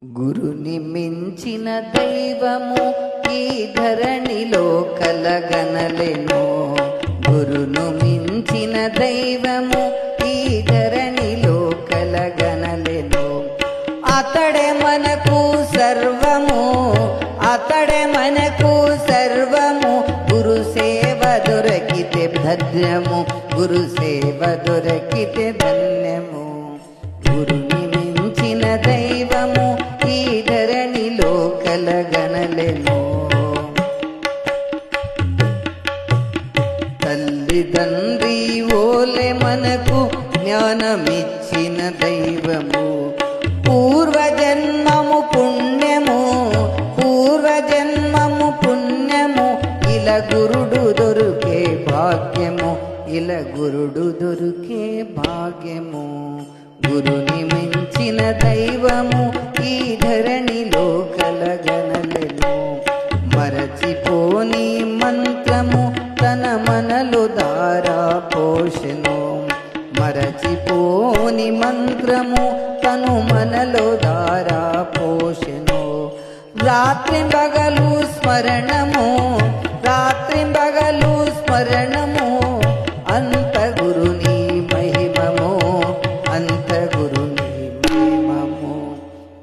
గురుని మించిన దైవము ఈ ధరణిలో కలగనలెను. గురును మించిన దైవము ఈ ధరణిలో కలగనలెను. అతడే మనకు సర్వము, అతడే మనకు సర్వము. గురు సేవ దొరకితే భద్రము, గురు సేవ దొరకితే ధన్యము. గురుని మించిన దైవము ఈ ధరణిలో కలగనలెను. తల్లిదండ్రి ఓలే మనకు జ్ఞానమిచ్చిన దైవము. పూర్వజన్మము పుణ్యము, పూర్వజన్మము పుణ్యము. ఇలా గురుడు దొరికే భాగ్యము, ఇలా గురుడు దొరికే భాగ్యము. గురుని మించిన దైవము ఈ ధరణిలో కలగనలెను. మరచిపోని మంత్రము తన మనలో దారా పోషెను. మరచిపోని మంత్రము తను మనలో దారా పోషెను. రాత్రి పగలు స్మరణము, రాత్రి పగలు స్మరణము. అంత గురుని మహిమము, అంత గురుని మహిమము.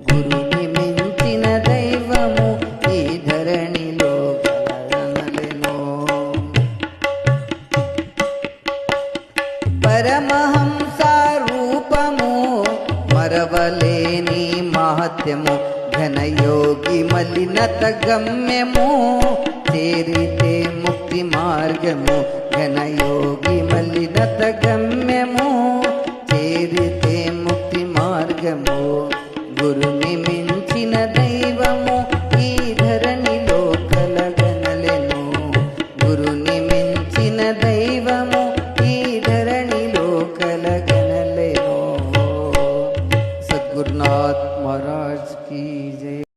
గురుని మించిన దైవము ఈ ధరణిలో కలగనలెను. పరమహంస రూపము మరవలేని మహత్యము. ఘనయోగి మలినత గమ్యము, చేరితే ముక్తి మార్గము. ఘనయోగి మలినత గమ్యము, చేరితే ముక్తి మార్గము. గురుని మించిన దైవము ఈ ధరణిలో కలగనలెను. గురుని మించిన దైవము ఈ ధరణిలో కలగనలెను. సద్గురునాథ్ महाराज की जय।